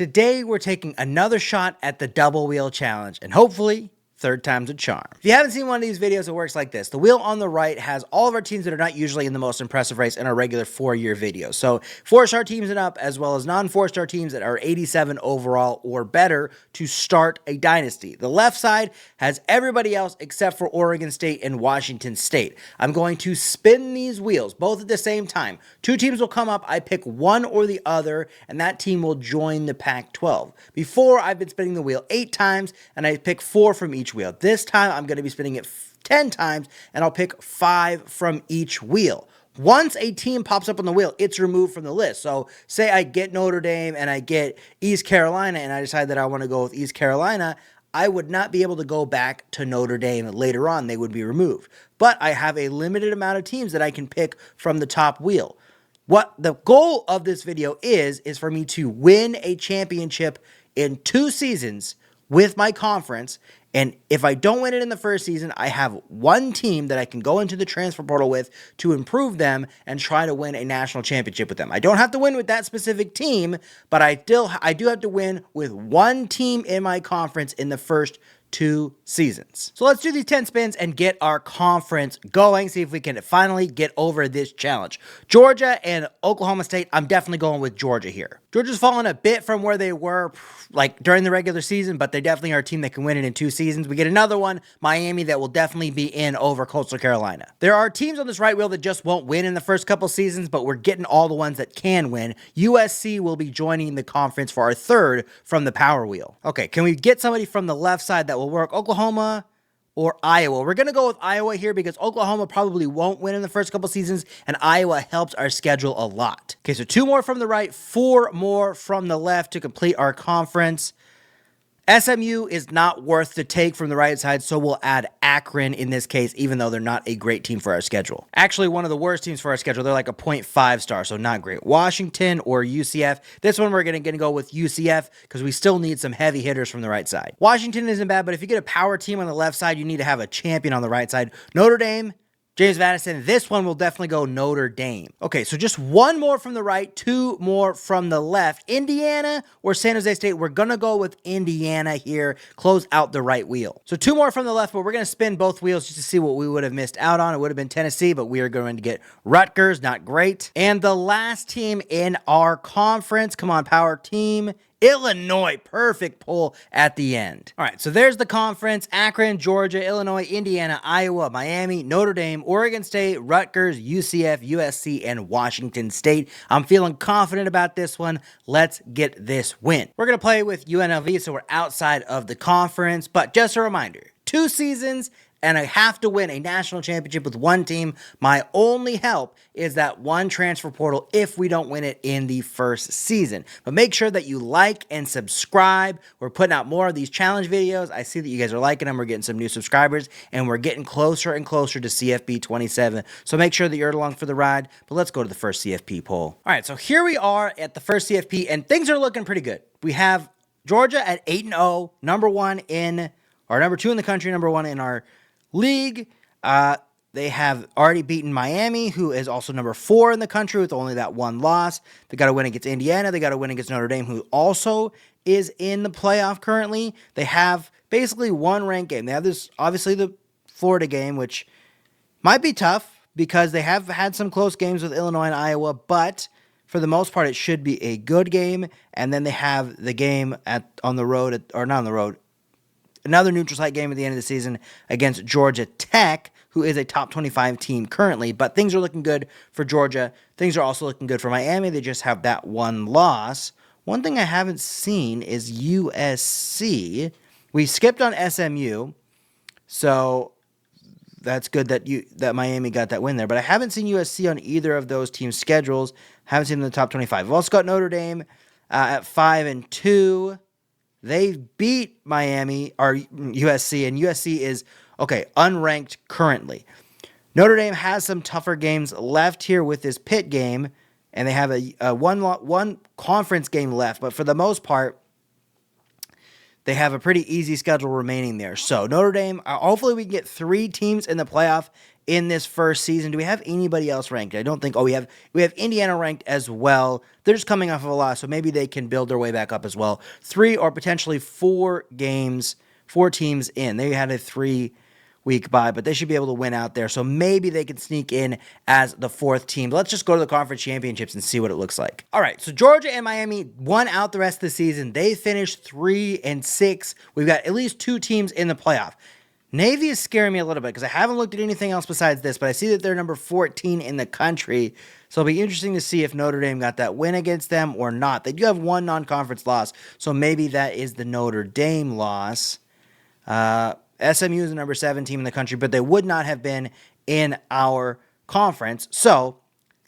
Today, we're taking another shot at the double wheel challenge, and hopefully, third time's a charm. If you haven't seen one of these videos, it works like this. The wheel on the right has all of our teams that are not usually in the most impressive race in our regular 4-year videos. So 4-star teams and up, as well as non-4-star teams that are 87 overall or better to start a dynasty. The left side has everybody else except for Oregon State and Washington State. I'm going to spin these wheels both at the same time. 2 teams will come up. I pick one or the other, and that team will join the Pac-12. Before, I've been spinning the wheel 8 times, and I pick 4 from each wheel. This time, I'm going to be spinning it 10 times, and I'll pick 5 from each wheel. Once a team pops up on the wheel, it's removed from the list. So say I get Notre Dame and I get East Carolina, and I decide that I want to go with East Carolina, I would not be able to go back to Notre Dame later on. They would be removed. But I have a limited amount of teams that I can pick from the top wheel. What the goal of this video is for me to win a championship in 2 seasons with my conference. And if I don't win it in the first season, I have one team that I can go into the transfer portal with to improve them and try to win a national championship with them. I don't have to win with that specific team, but I do have to win with one team in my conference in the first 2 seasons. So let's do these 10 spins and get our conference going, see if we can finally get over this challenge. Georgia and Oklahoma State, I'm definitely going with Georgia here. Georgia's fallen a bit from where they were like during the regular season, but they definitely are a team that can win it in 2 seasons. We get another one, Miami, that will definitely be in over Coastal Carolina. There are teams on this right wheel that just won't win in the first couple seasons, but we're getting all the ones that can win. USC will be joining the conference for our third from the power wheel. Okay, can we get somebody from the left side that will work? Oklahoma or Iowa? We're going to go with Iowa here because Oklahoma probably won't win in the first couple seasons, and Iowa helps our schedule a lot. Okay, so 2 more from the right, 4 more from the left to complete our conference. SMU is not worth to take from the right side, so we'll add Akron in this case, even though they're not a great team for our schedule. Actually, one of the worst teams for our schedule. They're like a 0.5 star, so not great. Washington or UCF. This one we're going to go with UCF because we still need some heavy hitters from the right side. Washington isn't bad, but if you get a power team on the left side, you need to have a champion on the right side. Notre Dame, James Madison, this one will definitely go Notre Dame. Okay, so just 1 more from the right, 2 more from the left. Indiana or San Jose State, we're going to go with Indiana here, close out the right wheel. So 2 more from the left, but we're going to spin both wheels just to see what we would have missed out on. It would have been Tennessee, but we are going to get Rutgers, not great. And the last team in our conference, come on, power team, Illinois, perfect pull at the end. All right, so there's the conference: Akron, Georgia, Illinois, Indiana, Iowa, Miami, Notre Dame, Oregon State, Rutgers, UCF, USC, and Washington State. I'm feeling confident about this one. Let's get this win. We're going to play with UNLV, so we're outside of the conference, but just a reminder, 2 seasons, and I have to win a national championship with one team. My only help is that one transfer portal if we don't win it in the first season. But make sure that you like and subscribe. We're putting out more of these challenge videos. I see that you guys are liking them. We're getting some new subscribers, and we're getting closer and closer to CFB 27. So make sure that you're along for the ride. But let's go to the first CFP poll. All right, so here we are at the first CFP, and things are looking pretty good. We have Georgia at 8-0, number 2 in the country, number 1 in our league. They have already beaten Miami, who is also number 4 in the country with only that 1 loss. They got to win against Indiana. They got to win against Notre Dame, who also is in the playoff currently. They have basically 1 ranked game. They have this, obviously, the Florida game, which might be tough because they have had some close games with Illinois and Iowa, but for the most part, it should be a good game. And then they have the game another neutral site game at the end of the season against Georgia Tech, who is a top 25 team currently. But things are looking good for Georgia. Things are also looking good for Miami. They just have that 1 loss. One thing I haven't seen is USC. We skipped on SMU, so that's good that Miami got that win there. But I haven't seen USC on either of those teams' schedules. Haven't seen them in the top 25. We've also got Notre Dame at 5-2. They beat Miami, or USC, and USC is, unranked currently. Notre Dame has some tougher games left here with this Pitt game, and they have a one conference game left, but for the most part, they have a pretty easy schedule remaining there. So Notre Dame, hopefully we can get 3 teams in the playoff in this first season. Do we have anybody else ranked? I don't think. Oh, we have Indiana ranked as well. They're just coming off of a loss, so maybe they can build their way back up as well. 3 or potentially 4 games, 4 teams in. They had a 3-week bye, but they should be able to win out there. So maybe they can sneak in as the 4th team. Let's just go to the conference championships and see what it looks like. All right, so Georgia and Miami won out the rest of the season. They finished 3-6. We've got at least 2 teams in the playoff. Navy is scaring me a little bit because I haven't looked at anything else besides this, but I see that they're number 14 in the country. So it'll be interesting to see if Notre Dame got that win against them or not. They do have 1 non-conference loss, so maybe that is the Notre Dame loss. SMU is the number 7 team in the country, but they would not have been in our conference. So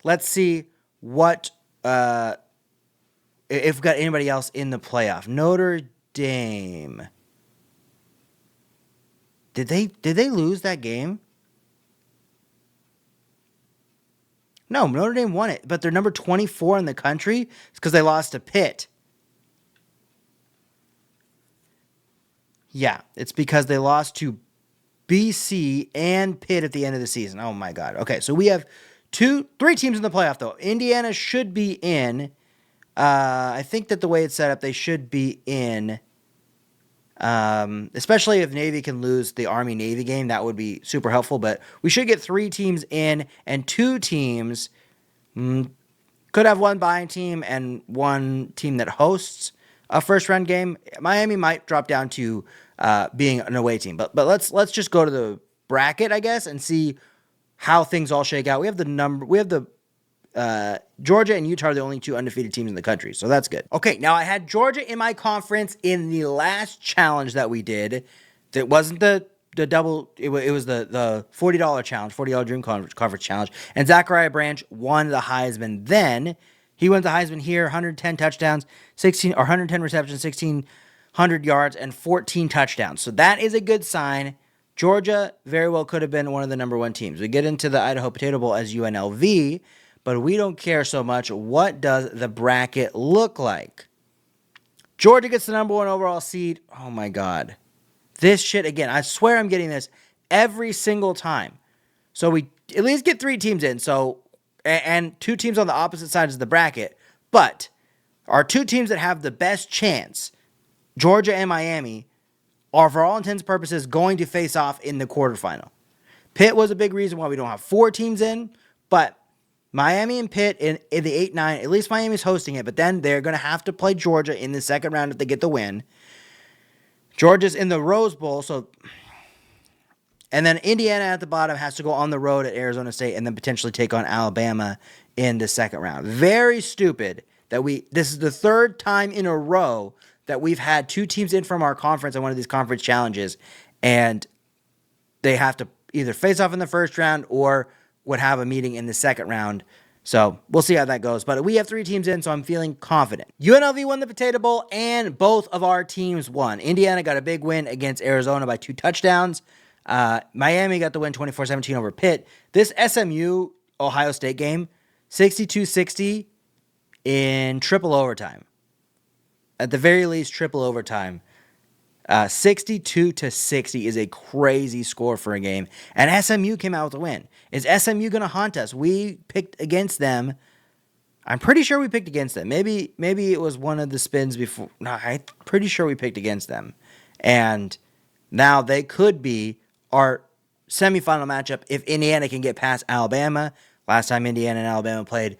let's see what if we've got anybody else in the playoff. Notre Dame. Did they lose that game? No, Notre Dame won it, but they're number 24 in the country. It's because they lost to Pitt. Yeah, it's because they lost to BC and Pitt at the end of the season. Oh my God. Okay, so we have 3 teams in the playoff though. Indiana should be in. I think that the way it's set up, they should be in. Especially if Navy can lose the Army-Navy game, that would be super helpful. But we should get 3 teams in, and 2 teams could have 1 buying team and 1 team that hosts a first-round game. Miami might drop down to being an away team. But let's just go to the bracket, I guess, and see how things all shake out. We have the Georgia and Utah are the only 2 undefeated teams in the country, so that's good. Okay, now I had Georgia in my conference in the last challenge that we did. That wasn't the double. It was the $40 challenge, $40 Dream Conference challenge, and Zachariah Branch won the Heisman. Then he wins the Heisman here, 110 touchdowns, 110 receptions, 1,600 yards, and 14 touchdowns. So that is a good sign. Georgia very well could have been one of the number 1 teams. We get into the Idaho Potato Bowl as UNLV. But we don't care so much. What does the bracket look like? Georgia gets the number 1 overall seed. Oh, my God. This shit, again, I swear I'm getting this every single time. So we at least get 3 teams in. So, and 2 teams on the opposite sides of the bracket. But our 2 teams that have the best chance, Georgia and Miami, are for all intents and purposes going to face off in the quarterfinal. Pitt was a big reason why we don't have 4 teams in. But Miami and Pitt in the 8-9, at least Miami's hosting it, but then they're going to have to play Georgia in the second round if they get the win. Georgia's in the Rose Bowl, and then Indiana at the bottom has to go on the road at Arizona State and then potentially take on Alabama in the second round. Very stupid that this is the 3rd time in a row that we've had 2 teams in from our conference on one of these conference challenges, and they have to either face off in the first round or would have a meeting in the second round. So we'll see how that goes. But we have 3 teams in, so I'm feeling confident. UNLV won the Potato Bowl, and both of our teams won. Indiana got a big win against Arizona by 2 touchdowns. Miami got the win 24-17 over Pitt. This SMU-Ohio State game, 62-60 in triple overtime. At the very least, triple overtime. 62-60 is a crazy score for a game. And SMU came out with a win. Is SMU going to haunt us? We picked against them. I'm pretty sure we picked against them. Maybe it was one of the spins before. No, I'm pretty sure we picked against them. And now they could be our semifinal matchup if Indiana can get past Alabama. Last time Indiana and Alabama played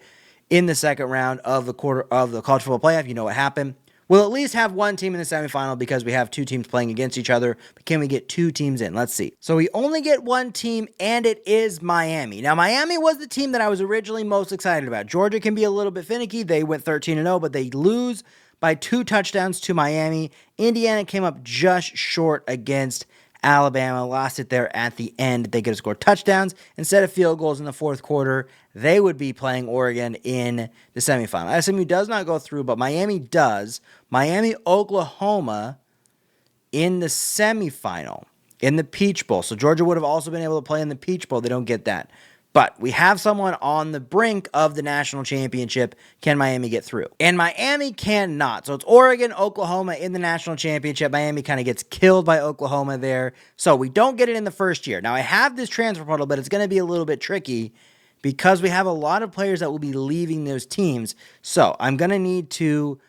in the second round of the college football playoff, you know what happened. We'll at least have 1 team in the semifinal because we have 2 teams playing against each other. But can we get 2 teams in? Let's see. So we only get 1 team, and it is Miami. Now, Miami was the team that I was originally most excited about. Georgia can be a little bit finicky. They went 13-0, but they lose by 2 touchdowns to Miami. Indiana came up just short against Alabama, lost it there at the end. They could have scored touchdowns instead of field goals in the 4th quarter. They would be playing Oregon in the semifinal. SMU does not go through, but Miami does. Miami, Oklahoma in the semifinal in the Peach Bowl. So Georgia would have also been able to play in the Peach Bowl. They don't get that. But we have someone on the brink of the national championship. Can Miami get through? And Miami cannot. So it's Oregon, Oklahoma in the national championship. Miami kind of gets killed by Oklahoma there. So we don't get it in the first year. Now I have this transfer portal, but it's going to be a little bit tricky because we have a lot of players that will be leaving those teams. So I'm going to need to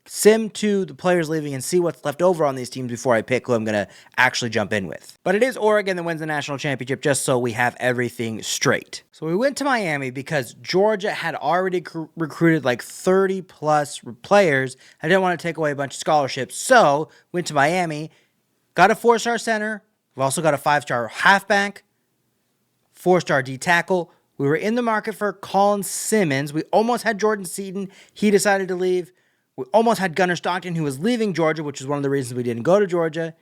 sim to the players leaving and see what's left over on these teams before I pick who I'm going to actually jump in with. But it is Oregon that wins the national championship, just so we have everything straight. So we went to Miami because Georgia had already recruited like 30 plus players. I didn't want to take away a bunch of scholarships, so went to Miami, got a 4-star center. We've also got a 5-star halfback, 4-star D tackle. We were in the market for Colin Simmons. We almost had Jordan Seaton. He decided to leave. We almost had Gunnar Stockton, who was leaving Georgia, which is one of the reasons we didn't go to Georgia.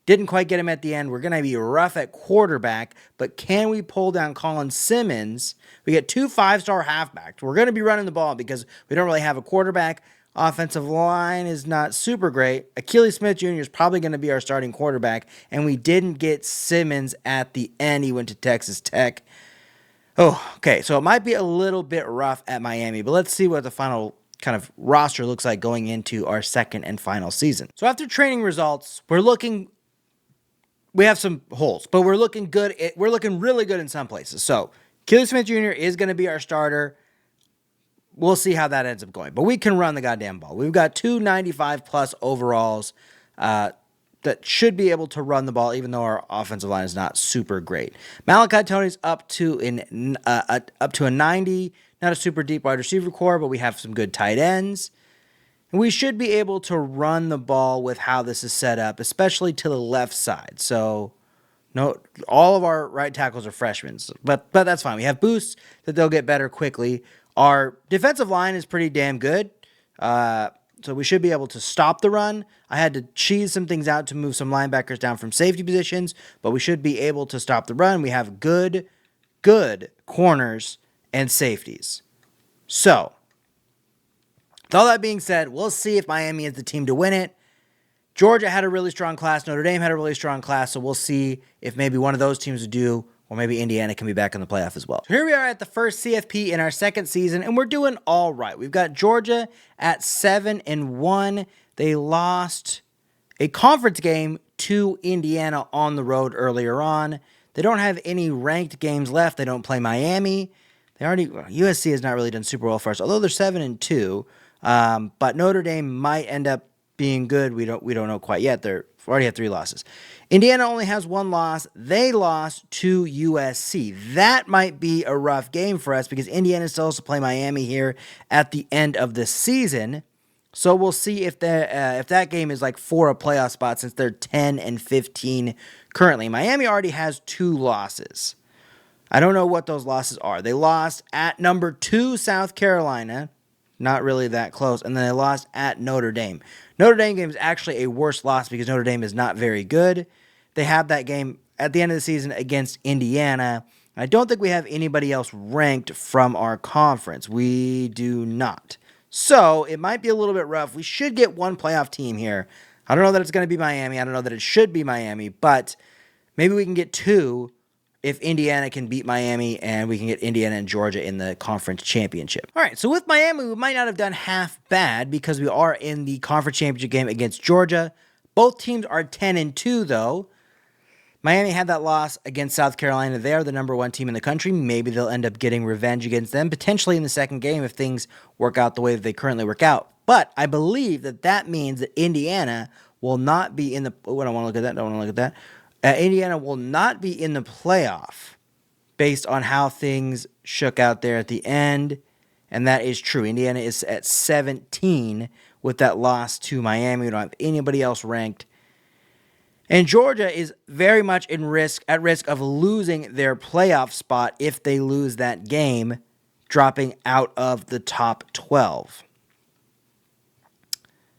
Didn't quite get him at the end. We're going to be rough at quarterback, but can we pull down Colin Simmons? We get 2 5-star halfbacks. We're going to be running the ball because we don't really have a quarterback. Offensive line is not super great. Achilles Smith Jr. is probably going to be our starting quarterback, and we didn't get Simmons at the end. He went to Texas Tech. Oh, okay, so it might be a little bit rough at Miami, but let's see what the final kind of roster looks like going into our second and final season. So after training results, we have some holes, but we're looking good. We're looking really good in some places. So Achilles Smith Jr. is going to be our starter. We'll see how that ends up going, but we can run the goddamn ball. We've got 295 plus overalls that should be able to run the ball, even though our offensive line is not super great. Malachi Tony's up to a 90. Not a super deep wide receiver core, but we have some good tight ends. And we should be able to run the ball with how this is set up, especially to the left side. So, no, all of our right tackles are freshmen, but that's fine. We have boosts that they'll get better quickly. Our defensive line is pretty damn good, so we should be able to stop the run. I had to cheese some things out to move some linebackers down from safety positions, but we should be able to stop the run. We have good corners and safeties. So, with all that being said, we'll see if Miami is the team to win it. Georgia had a really strong class. Notre Dame had a really strong class, so we'll see if maybe one of those teams would do, or maybe Indiana can be back in the playoff as well. So here we are at the first CFP in our second season, and we're doing all right. We've got Georgia at 7-1. They lost a conference game to Indiana on the road earlier on. They don't have any ranked games left. They don't play Miami. USC has not really done super well for us, although they're 7-2. But Notre Dame might end up being good. We don't know quite yet. They've already had 3 losses. Indiana only has 1 loss. They lost to USC. That might be a rough game for us because Indiana still has to play Miami here at the end of the season. So we'll see if that game is like for a playoff spot, since they're 10-15 currently. Miami already has 2 losses. I don't know what those losses are. They lost at number 2 South Carolina, not really that close, and then they lost at Notre Dame. Notre Dame game is actually a worse loss because Notre Dame is not very good. They have that game at the end of the season against Indiana. I don't think we have anybody else ranked from our conference. We do not. So it might be a little bit rough. We should get 1 playoff team here. I don't know that it's going to be Miami. I don't know that it should be Miami, but maybe we can get 2 if Indiana can beat Miami, and we can get Indiana and Georgia in the conference championship. All right, so with Miami, we might not have done half bad because we are in the conference championship game against Georgia. Both teams are 10-2, though. Miami had that loss against South Carolina. They are the number 1 team in the country. Maybe they'll end up getting revenge against them, potentially in the second game if things work out the way that they currently work out. But I believe that means that Indiana will not be in the... Oh, I don't want to look at that. Indiana will not be in the playoff based on how things shook out there at the end, and that is true. Indiana is at 17 with that loss to Miami. We don't have anybody else ranked. And Georgia is very much at risk of losing their playoff spot if they lose that game, dropping out of the top 12.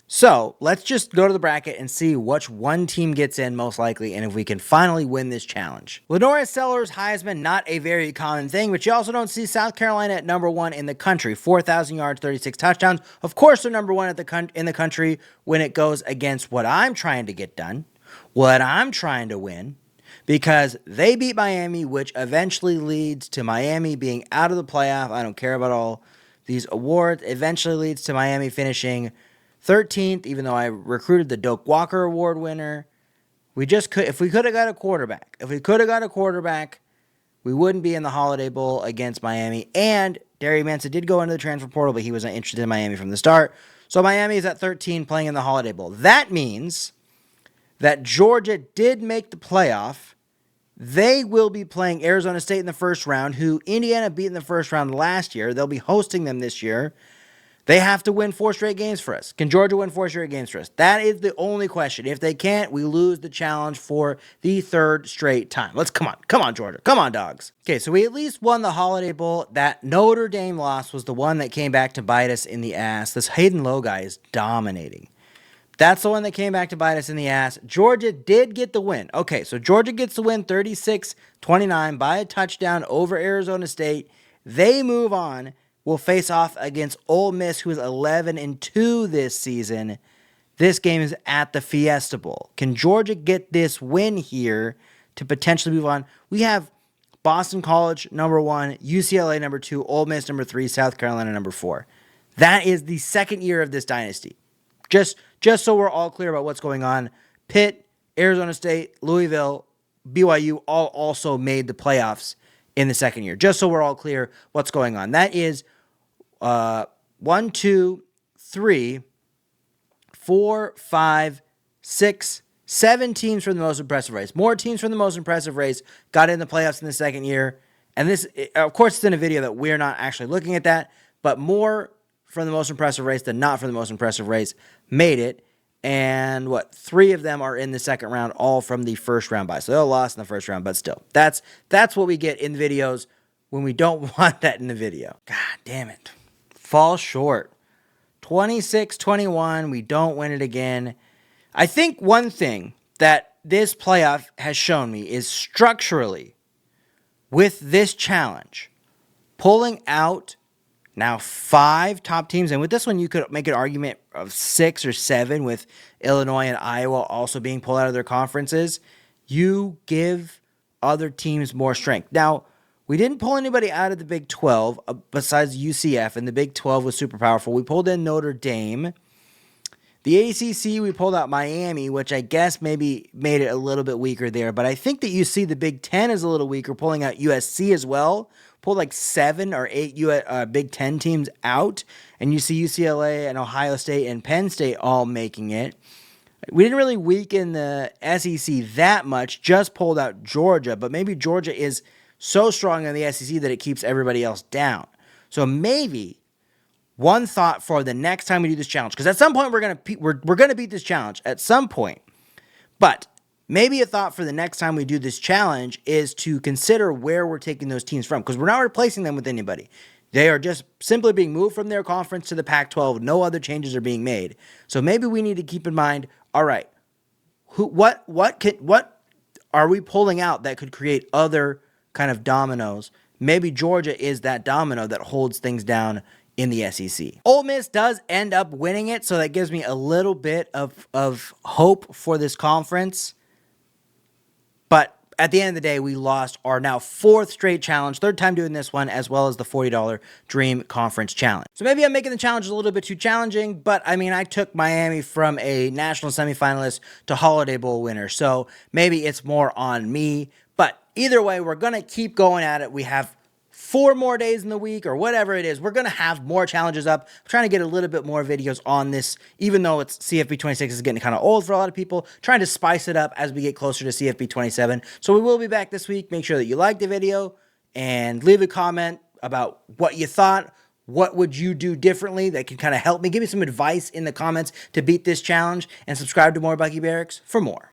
So let's just go to the bracket and see which one team gets in most likely and if we can finally win this challenge. Lenore Sellers Heisman, not a very common thing, but you also don't see South Carolina at number 1 in the country. 4,000 yards, 36 touchdowns. Of course, they're number 1 in the country when it goes against what I'm trying to get done, what I'm trying to win. because they beat Miami, which eventually leads to Miami being out of the playoff. I don't care about all these awards. Eventually leads to Miami finishing 13th, even though I recruited the Doak Walker Award winner. If we could have got a quarterback, we wouldn't be in the Holiday Bowl against Miami. And Derry Manson did go into the transfer portal, but he wasn't interested in Miami from the start. So Miami is at 13 playing in the Holiday Bowl. That means that Georgia did make the playoff. They will be playing Arizona State in the first round, who Indiana beat in the first round last year. They'll be hosting them this year. They have to win 4 straight games for us. Can Georgia win 4 straight games for us? That is the only question. If they can't, we lose the challenge for the 3rd straight time. Come on, Georgia. Come on, dogs. Okay, so we at least won the Holiday Bowl. That Notre Dame loss was the one that came back to bite us in the ass. This Hayden Lowe guy is dominating. That's the one that came back to bite us in the ass. Georgia did get the win. Okay, so Georgia gets the win 36-29 by a touchdown over Arizona State. They move on. Will face off against Ole Miss, who is 11-2 this season. This game is at the Fiesta Bowl. Can Georgia get this win here to potentially move on? We have Boston College, number 1, UCLA, number 2, Ole Miss, number 3, South Carolina, number 4. That is the second year of this dynasty. Just so we're all clear about what's going on, Pitt, Arizona State, Louisville, BYU all also made the playoffs in the second year. Just so we're all clear what's going on. That is 1, 2, 3, 4, 5, 6, 7 teams from the most impressive race. More teams from the most impressive race got in the playoffs in the second year. And this, of course, it's in a video that we're not actually looking at that, but more from the most impressive race than not from the most impressive race made it. And 3 of them are in the second round, all from the first round bye. So they all lost in the first round, but still, that's what we get in the videos when we don't want that in the video. God damn it. Fall short. 26-21. We don't win it again. I think one thing that this playoff has shown me is structurally, with this challenge, pulling out now 5 top teams, and with this one you could make an argument of 6 or 7 with Illinois and Iowa also being pulled out of their conferences. You give other teams more strength. Now, we didn't pull anybody out of the Big 12 besides UCF, and the Big 12 was super powerful. We pulled in Notre Dame. The ACC, we pulled out Miami, which I guess maybe made it a little bit weaker there. But I think that you see the Big 10 is a little weaker, pulling out USC as well. Pulled like 7 or 8 Big 10 teams out. And you see UCLA and Ohio State and Penn State all making it. We didn't really weaken the SEC that much, just pulled out Georgia. But maybe Georgia is so strong in the SEC that it keeps everybody else down. So maybe one thought for the next time we do this challenge, because at some point we're gonna beat this challenge at some point. But maybe a thought for the next time we do this challenge is to consider where we're taking those teams from, because we're not replacing them with anybody. They are just simply being moved from their conference to the Pac-12. No other changes are being made. So maybe we need to keep in mind, all right, what are we pulling out that could create other kind of dominoes? Maybe Georgia is that domino that holds things down in the SEC. Ole Miss does end up winning it, so that gives me a little bit of hope for this conference. But at the end of the day, we lost our now 4th straight challenge, 3rd time doing this one, as well as the $40 Dream Conference Challenge. So maybe I'm making the challenge a little bit too challenging, but I mean, I took Miami from a national semifinalist to Holiday Bowl winner, so maybe it's more on me. But either way, we're going to keep going at it. We have 4 more days in the week or whatever it is. We're going to have more challenges up. I'm trying to get a little bit more videos on this, even though it's CFB 26 is getting kind of old for a lot of people. Trying to spice it up as we get closer to CFB 27. So we will be back this week. Make sure that you like the video and leave a comment about what you thought. What would you do differently that can kind of help me? Give me some advice in the comments to beat this challenge, and subscribe to more Bucky Barracks for more.